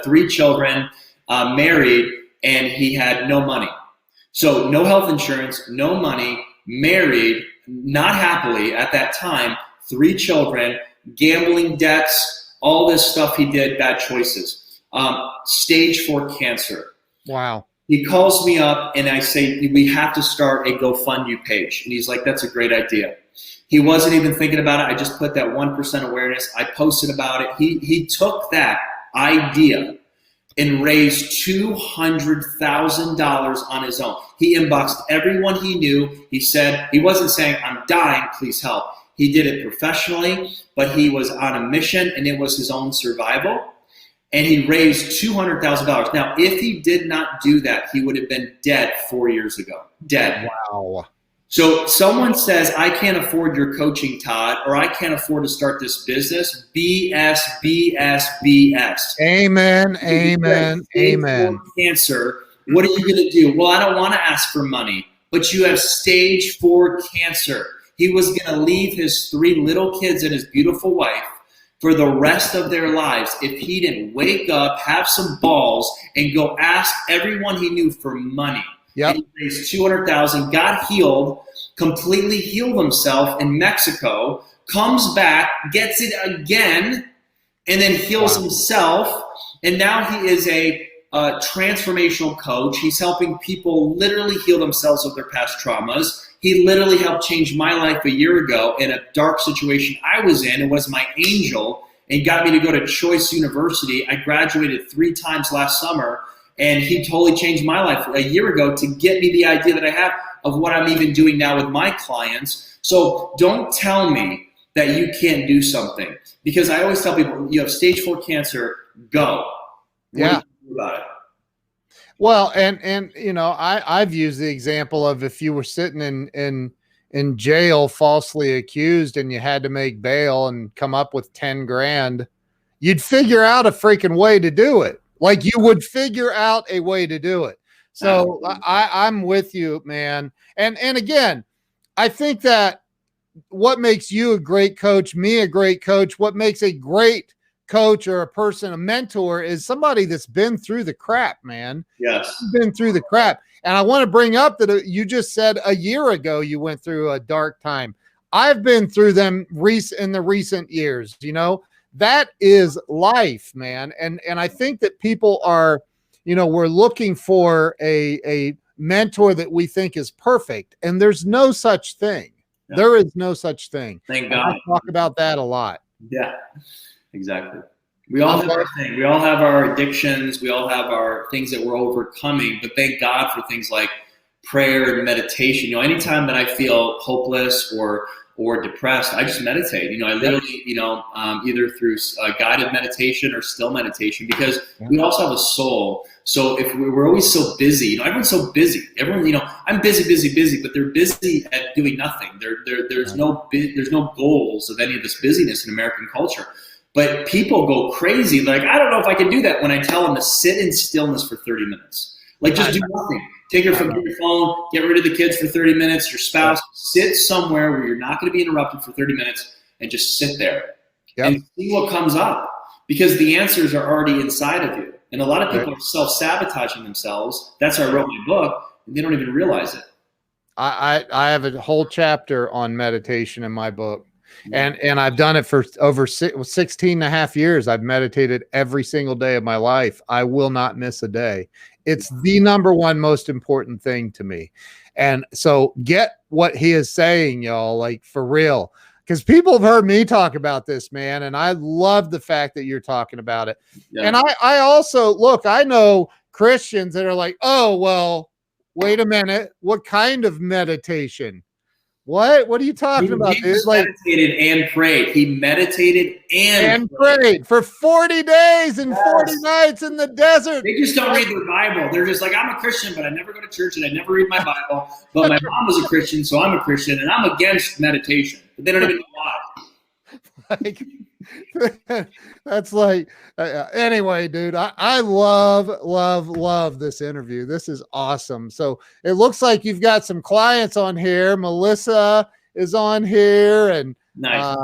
3 children, married, and he had no money. So no health insurance, no money, married, not happily at that time, 3 children, gambling debts, all this stuff he did, bad choices. Stage 4 cancer. Wow. He calls me up and I say, we have to start a GoFundMe page. And he's like, that's a great idea. He wasn't even thinking about it. I just put that 1% awareness. I posted about it. He took that idea and raised $200,000 on his own. He inboxed everyone he knew. He said, he wasn't saying, I'm dying, please help. He did it professionally, but he was on a mission and it was his own survival. And he raised $200,000. Now, if he did not do that, he would have been dead 4 years ago. Dead. Wow. So someone says, I can't afford your coaching, Todd, or I can't afford to start this business. BS, BS, BS. Amen, amen, amen. Cancer, what are you going to do? Well, I don't want to ask for money, but you have stage 4 cancer. He was going to leave his 3 little kids and his beautiful wife for the rest of their lives if he didn't wake up, have some balls, and go ask everyone he knew for money. Yep. And he raised $200,000, got healed, completely healed himself in Mexico, comes back, gets it again, and then heals himself. And now he is a transformational coach. He's helping people literally heal themselves of their past traumas. He literally helped change my life a year ago in a dark situation I was in. It was my angel and got me to go to Choice University. I graduated 3 times last summer, and he totally changed my life a year ago to get me the idea that I have of what I'm even doing now with my clients. So don't tell me that you can't do something, because I always tell people, you have stage 4 cancer, go. Yeah. What do you do about it? Well, and you know, I've used the example of if you were sitting in jail falsely accused and you had to make bail and come up with 10 grand, you'd figure out a freaking way to do it. Like you would figure out a way to do it. So I'm with you, man. And again, I think that what makes you a great coach, me a great coach, what makes a great coach or a person, a mentor, is somebody that's been through the crap, man. Yes. Been through the crap. And I want to bring up that you just said a year ago you went through a dark time. I've been through them in the recent years. You know, that is life, man. And I think that people are, you know, we're looking for a mentor that we think is perfect, and there's no such thing. Yeah. There is no such thing. Thank God. I talk about that a lot. Yeah. Exactly. We all have our thing. We all have our addictions. We all have our things that we're overcoming. But thank God for things like prayer and meditation. You know, anytime that I feel hopeless or depressed, I just meditate. You know, I literally, you know, either through guided meditation or still meditation, because we also have a soul. So if we're always so busy, you know, everyone's so busy. Everyone, you know, I'm busy, but they're busy at doing nothing. There's no goals of any of this busyness in American culture. But people go crazy. Like, I don't know if I can do that, when I tell them to sit in stillness for 30 minutes. Like, just do nothing. Take your phone, get rid of the kids for 30 minutes, your spouse, sit somewhere where you're not going to be interrupted for 30 minutes and just sit there and see what comes up, because the answers are already inside of you. And a lot of people are self-sabotaging themselves. That's why I wrote my book, and they don't even realize it. I have a whole chapter on meditation in my book. And I've done it for over 16 and a half years. I've meditated every single day of my life. I will not miss a day. It's the number one most important thing to me. And so get what he is saying, y'all, like for real, because people have heard me talk about this, man. And I love the fact that you're talking about it. Yeah. And I also, look, I know Christians that are like, oh, well, wait a minute. What kind of meditation? What are you talking about, dude? Like, meditated and prayed. He meditated and prayed for 40 days and 40 nights in the desert. They just don't read their Bible. They're just like, I'm a Christian, but I never go to church and I never read my Bible. But my mom was a Christian, so I'm a Christian, and I'm against meditation. But they don't even know why. That's like, anyway, dude, I love this interview. This is awesome. So it looks like you've got some clients on here. Melissa is on here, and nice.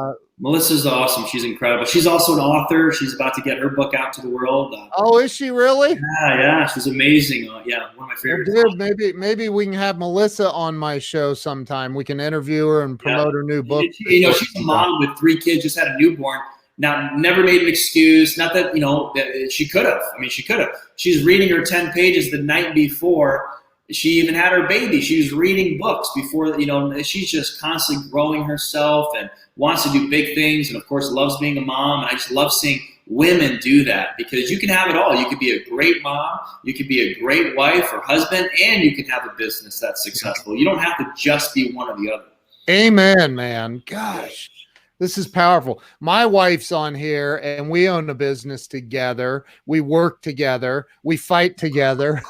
Melissa's awesome. She's incredible. She's also an author. She's about to get her book out to the world. Oh, is she really? Yeah. She's amazing. Yeah, one of my favorites. Well, dude, maybe we can have Melissa on my show sometime. We can interview her and promote her new book. She's a mom with 3 kids, just had a newborn. Now, never made an excuse. Not that, that she could have. I mean, she could have. She's reading her 10 pages the night before she even had her baby. She was reading books before, she's just constantly growing herself and wants to do big things. And of course, loves being a mom. And I just love seeing women do that, because you can have it all. You could be a great mom, you could be a great wife or husband, and you can have a business that's successful. You don't have to just be one or the other. Amen, man. Gosh. This is powerful. My wife's on here, and we own a business together. We work together. We fight together.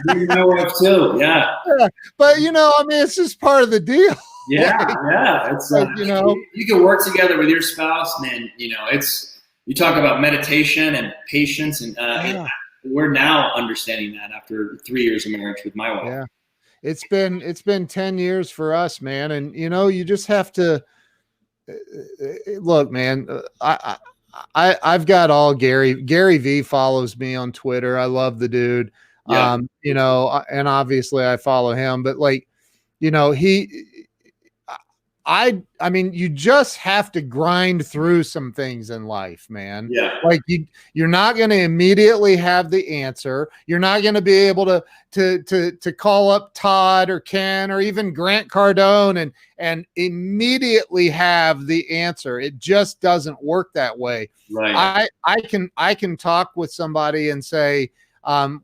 You know what, too? Yeah. But it's just part of the deal. Yeah. It's like, you can work together with your spouse, man. You talk about meditation and patience, and we're now understanding that after 3 years of marriage with my wife. Yeah, it's been 10 years for us, man, and you just have to. Look, man, I've got all Gary V follows me on Twitter. I love the dude. Yeah. And obviously I follow him, but I mean, you just have to grind through some things in life, man. Yeah. Like you're not going to immediately have the answer. You're not going to be able to call up Todd or Ken or even Grant Cardone and immediately have the answer. It just doesn't work that way. Right. I can talk with somebody and say,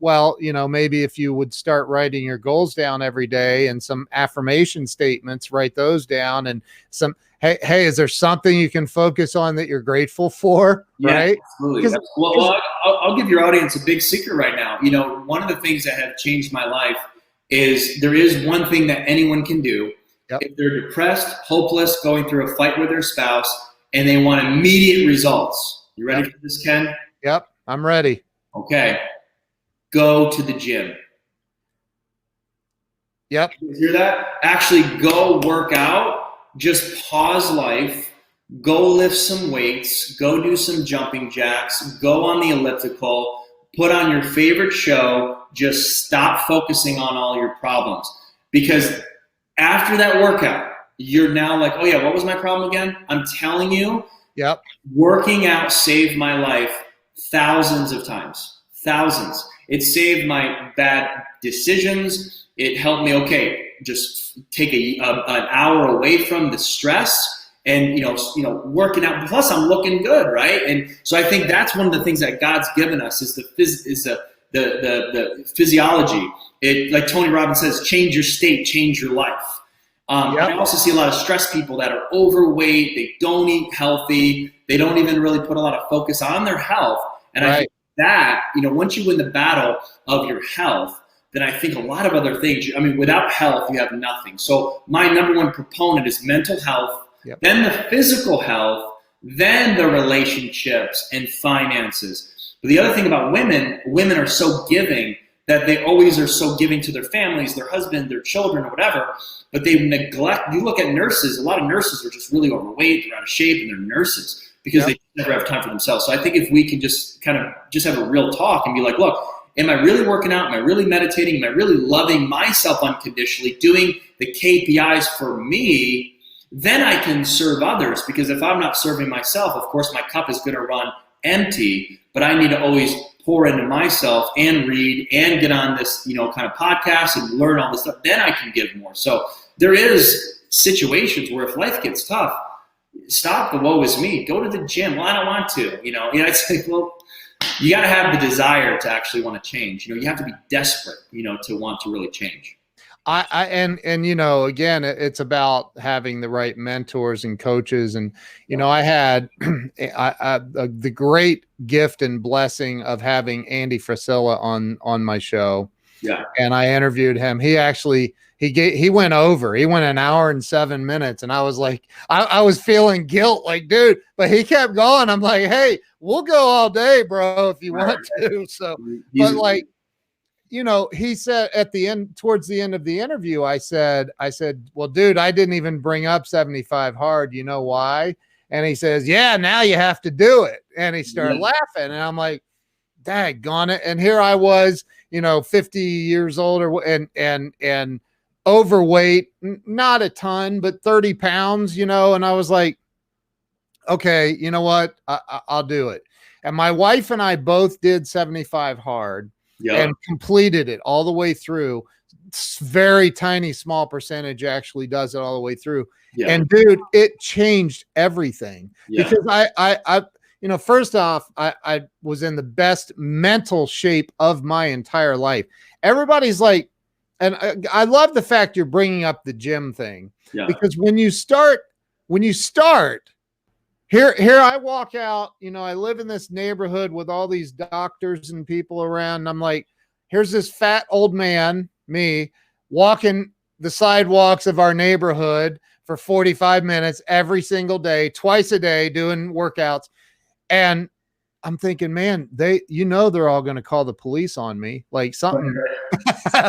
well, maybe if you would start writing your goals down every day and some affirmation statements, write those down, and some, hey, is there something you can focus on that you're grateful for? Yeah, right. Absolutely. Well, I'll give your audience a big secret right now. One of the things that have changed my life is there is one thing that anyone can do. Yep. If they're depressed, hopeless, going through a fight with their spouse, and they want immediate results. You ready for this, Ken? Yep. I'm ready. Okay. Go to the gym. Yep. You hear that? Actually go work out. Just pause life. Go lift some weights. Go do some jumping jacks. Go on the elliptical. Put on your favorite show. Just stop focusing on all your problems. Because after that workout, you're now like, oh yeah, what was my problem again? I'm telling you, yep. Working out saved my life thousands of times. Thousands. It saved my bad decisions. It helped me, just take an hour away from the stress and, working out. Plus I'm looking good, right? And so I think that's one of the things that God's given us is the physiology. It, like Tony Robbins says, change your state, change your life. I also see a lot of stressed people that are overweight. They don't eat healthy. They don't even really put a lot of focus on their health. And I think that, once you win the battle of your health, then I think a lot of other things, without health, you have nothing. So my number one proponent is mental health, then the physical health, then the relationships and finances. But the other thing about women are so giving that they always are so giving to their families, their husband, their children, or whatever, but they neglect. You look at nurses, a lot of nurses are just really overweight, they're out of shape, and they're nurses because they never have time for themselves. So I think if we can just kind of just have a real talk and be like, look, am I really working out? Am I really meditating? Am I really loving myself unconditionally, doing the KPIs for me? Then I can serve others, because if I'm not serving myself, of course, my cup is going to run empty, but I need to always pour into myself and read and get on this, kind of podcast and learn all this stuff. Then I can give more. So there is situations where if life gets tough, stop the woe is me. Go to the gym. Well, I don't want to. It's like, well, you got to have the desire to actually want to change. You have to be desperate, to want to really change. And again, it's about having the right mentors and coaches. And, I had the great gift and blessing of having Andy Frisella on my show. Yeah. And I interviewed him. He actually he went over. He went an hour and 7 minutes, and I was like, I was feeling guilt, like, dude. But he kept going. I'm like, hey, we'll go all day, bro, if you want to. So, but like, you know, he said at the end, towards the end of the interview, I said, well, dude, I didn't even bring up 75 hard. You know why? And he says, yeah, now you have to do it. And he started laughing, and I'm like, daggone it. And here I was, you know, 50 years old and overweight, not a ton, but 30 pounds, you know. And I was like, okay, you know what? I'll do it. And my wife and I both did 75 hard and completed it all the way through. It's very tiny, small percentage actually does it all the way through. Yeah. And dude, it changed everything because I you know, first off, I was in the best mental shape of my entire life. Everybody's like, and I love the fact you're bringing up the gym thing because when you start, here I walk out, you know, I live in this neighborhood with all these doctors and people around. And I'm like, here's this fat old man, me, walking the sidewalks of our neighborhood for 45 minutes every single day, twice a day, doing workouts. And I'm thinking, man, they're all going to call the police on me. Like something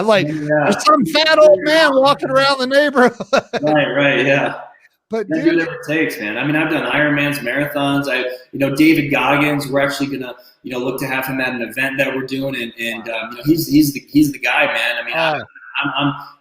like there's some fat old man walking around the neighborhood. Right. Yeah. But dude, do whatever it takes, man. I mean, I've done Ironmans, marathons. David Goggins, we're actually going to, you know, look to have him at an event that we're doing. And you know, he's the guy, man. I mean,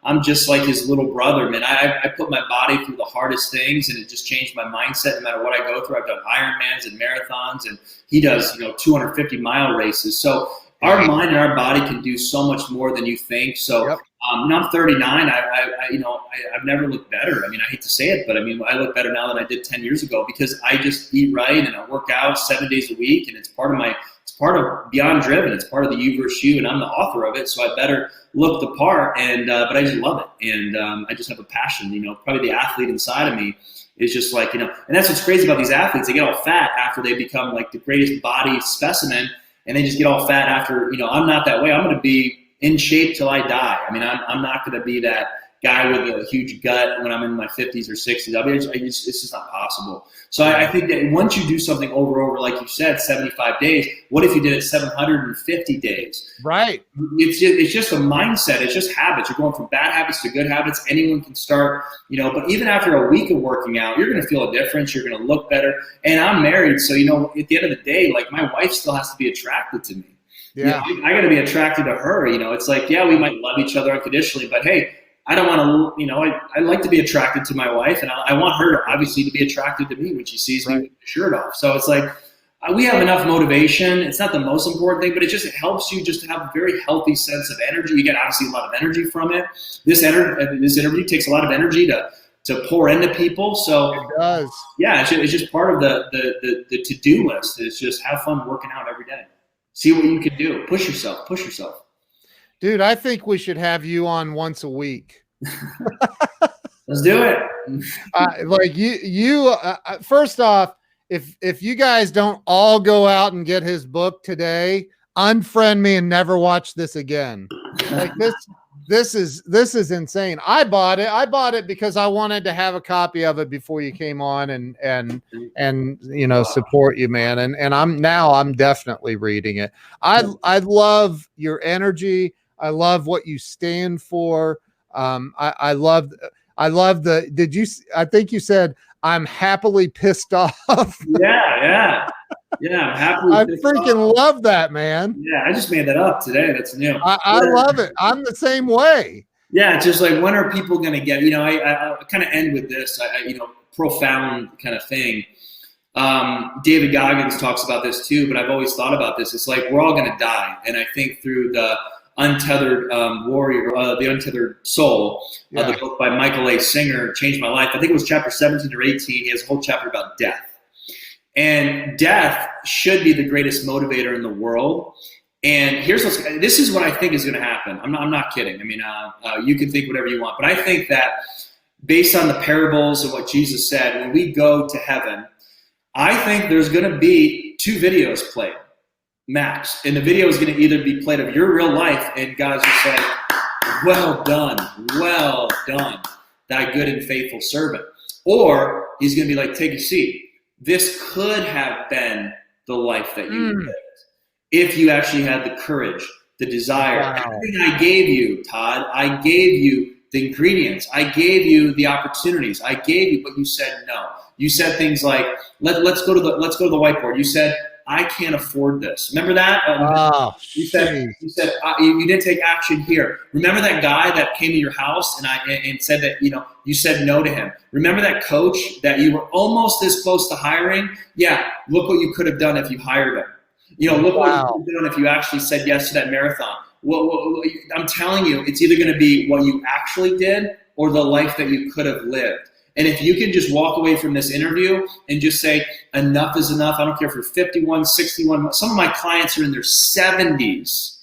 I'm just like his little brother, man. I put my body through the hardest things, and it just changed my mindset no matter what I go through. I've done Ironmans and marathons, and he does, you know, 250-mile races. So our mind and our body can do so much more than you think. So I'm 39. I've never looked better. I mean, I hate to say it, but I mean, I look better now than I did 10 years ago because I just eat right and I work out 7 days a week, and it's part of Beyond Driven. It's part of the You vs. You, and I'm the author of it, so I better look the part. And but I just love it, and I just have a passion. You know, probably the athlete inside of me is just like, you know, and that's what's crazy about these athletes. They get all fat after they become like the greatest body specimen, and they just get all fat after. You know, I'm not that way. I'm going to be in shape till I die. I mean, I'm not going to be that guy with a huge gut when I'm in my 50s or 60s. I mean, it's just not possible. So I think that once you do something over, like you said, 75 days, what if you did it 750 days? Right. It's just a mindset. It's just habits. You're going from bad habits to good habits. Anyone can start, you know, but even after a week of working out, you're going to feel a difference. You're going to look better. And I'm married. So, you know, at the end of the day, like my wife still has to be attracted to me. Yeah. You know, I got to be attracted to her. You know, it's like, yeah, we might love each other unconditionally, but hey, I don't want to, you know, I like to be attracted to my wife, and I want her to obviously to be attracted to me when she sees me with the shirt off. So it's like we have enough motivation. It's not the most important thing, but it helps you just to have a very healthy sense of energy. You get obviously a lot of energy from it. This interview takes a lot of energy to pour into people. So it does. Yeah, it's just part of the to-do list. It's just have fun working out every day. See what you can do. Push yourself. Dude, I think we should have you on once a week. Let's do it. Like you first off, if you guys don't all go out and get his book today, unfriend me and never watch this again. Like this is insane. I bought it because I wanted to have a copy of it before you came on and you know, support you, man. And I'm definitely reading it. I love your energy. I love what you stand for. I love I think you said I'm happily pissed off. Yeah. I'm happily I freaking love that, man. Yeah, I just made that up today. That's new. I love it. I'm the same way. Yeah, it's just like, when are people going to get, you know, I kind of end with this, you know, profound kind of thing. David Goggins talks about this too, but I've always thought about this. It's like, we're all going to die. And I think through the Untethered Warrior, The Untethered Soul, the book by Michael A. Singer, changed my life. I think it was chapter 17 or 18. He has a whole chapter about death. And death should be the greatest motivator in the world. And this is what I think is going to happen. I'm not kidding. I mean, you can think whatever you want, but I think that based on the parables and what Jesus said, when we go to heaven, I think there's going to be 2 videos played. Max, and the video is going to either be played of your real life, and God's just say, well done, thy good and faithful servant. Or he's going to be like, take a seat. This could have been the life that you lived if you actually had the courage, the desire. Wow. Everything I gave you, Todd, I gave you the ingredients. I gave you the opportunities. I gave you, but you said no. You said things like, let's go to the whiteboard. You said, I can't afford this. Remember that? You said you didn't take action here. Remember that guy that came to your house and said that you said no to him. Remember that coach that you were almost this close to hiring? Yeah, look what you could have done if you hired him. Look what you could have done if you actually said yes to that marathon. Well, I'm telling you, it's either going to be what you actually did or the life that you could have lived. And if you can just walk away from this interview and just say, enough is enough. I don't care if you're 51, 61. Some of my clients are in their 70s.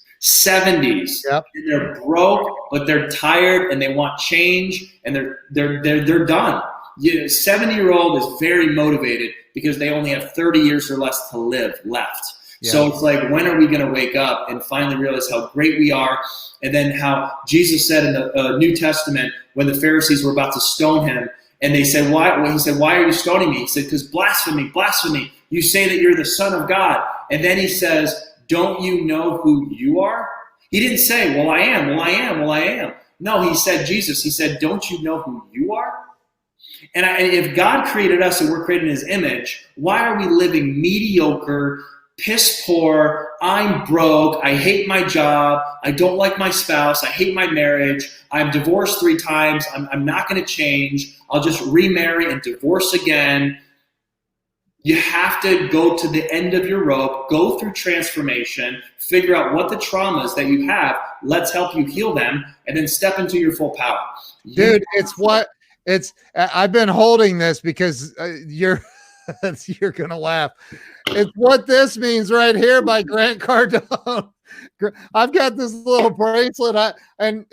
Yep. And they're broke, but they're tired and they want change, and they're done. 70-year-old is very motivated because they only have 30 years or less to live left. Yeah. So it's like, when are we going to wake up and finally realize how great we are? And then how Jesus said in the New Testament, when the Pharisees were about to stone him, and they said, why? Well, he said, why are you stoning me? He said, because blasphemy. You say that you're the Son of God. And then he says, don't you know who you are? He didn't say, well, I am. No, he said, Jesus. He said, don't you know who you are? And if God created us and we're created in his image, why are we living mediocre, piss poor, I'm broke, I hate my job, I don't like my spouse, I hate my marriage, I'm divorced 3 times, I'm not going to change, I'll just remarry and divorce again. You have to go to the end of your rope, go through transformation, figure out what the traumas that you have, let's help you heal them, and then step into your full power. Dude, I've been holding this because you're going to laugh. It's what this means right here by Grant Cardone. I've got this little bracelet. And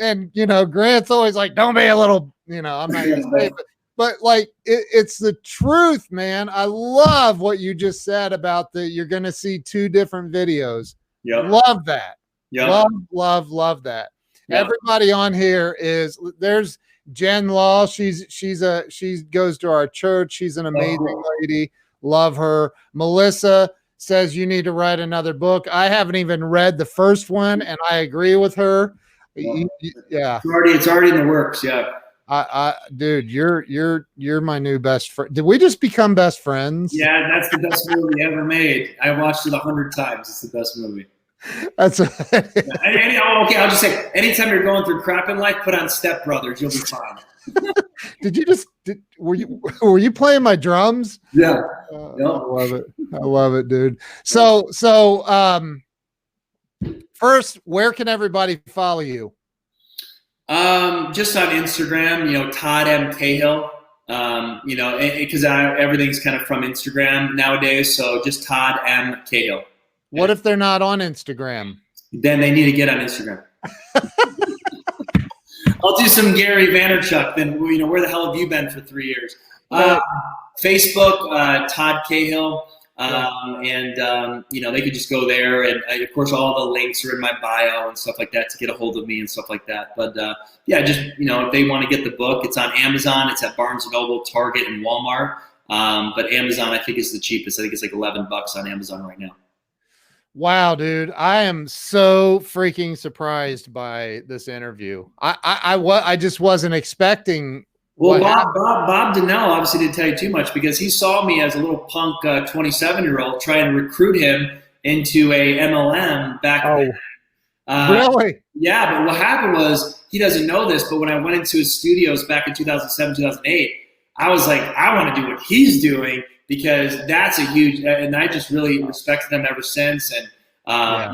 Grant's always like, don't be a little, I'm not going to say it, but like, it's the truth, man. I love what you just said about you're going to see 2 different videos. Yep. Love that. Yep. Love that. Yep. Everybody on here there's Jen Law. She goes to our church. She's an amazing lady. Love her. Melissa says you need to write another book. I haven't even read the first one, and I agree with her. Yeah, it's already in the works. Yeah, dude, you're my new best friend. Did we just become best friends? Yeah, that's the best movie ever made. I watched it 100 times. It's the best movie. That's okay. I'll just say, anytime you're going through crap in life, put on Step Brothers. You'll be fine. Were you playing my drums? Yeah. I love it, dude. So first, where can everybody follow you? Just on Instagram, Todd M. Cahill. Because everything's kind of from Instagram nowadays. So just Todd M. Cahill. What if they're not on Instagram? Then they need to get on Instagram. I'll do some Gary Vaynerchuk. Then where the hell have you been for 3 years? Facebook, Todd Cahill, and they could just go there, and of course all the links are in my bio and stuff like that to get a hold of me and stuff like that. But if they want to get the book, it's on Amazon. It's at Barnes & Noble, Target, and Walmart. But Amazon I think is the cheapest. I think it's like $11 on Amazon right now. Wow, dude. I am so freaking surprised by this interview. I just wasn't expecting. Well, Bob Donnell obviously didn't tell you too much because he saw me as a little punk 27-year-old trying to recruit him into a MLM back then. Really? Yeah, but what happened was, he doesn't know this, but when I went into his studios back in 2007, 2008, I was like, I want to do what he's doing, because that's a huge, and I just really respected them ever since. And,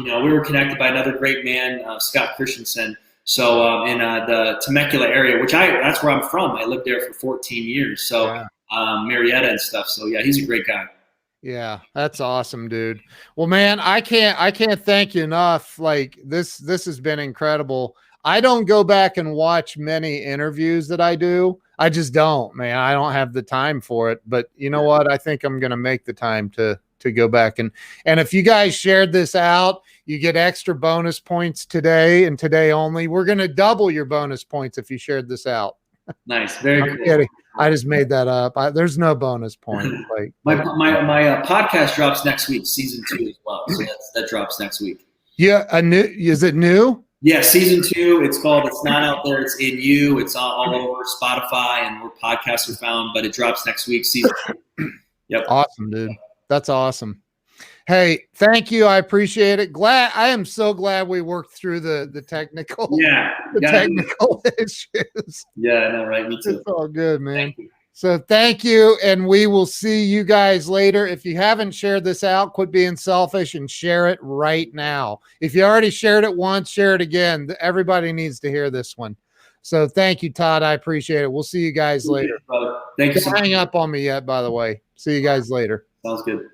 we were connected by another great man, Scott Christensen. So in the Temecula area, that's where I'm from. I lived there for 14 years. So Marietta and stuff. So yeah, he's a great guy. Yeah, that's awesome, dude. Well, man, I can't thank you enough. Like this has been incredible. I don't go back and watch many interviews that I do. I just don't, man. I don't have the time for it. But you know what? I think I'm going to make the time to to go back and if you guys shared this out, you get extra bonus points today and today only. We're going to double your bonus points if you shared this out. Nice. Very cool. Kidding. I just made that up. There's no bonus point. My podcast drops next week, season 2 as well. So that drops next week. Yeah. Is it new? Yeah. Season 2. It's called, It's Not Out There. It's in You. It's all over Spotify and where podcasts are found, but it drops next week. Season 2. Yep. Awesome, dude. That's awesome. Hey, thank you. I appreciate it. I am so glad we worked through the technical, technical issues. Yeah, I know, right? Me too. It's all good, man. So thank you, and we will see you guys later. If you haven't shared this out, quit being selfish and share it right now. If you already shared it once, share it again. Everybody needs to hear this one. So thank you, Todd. I appreciate it. We'll see you guys later. Thank you. Don't hang up on me yet, by the way. See you guys later. Sounds good.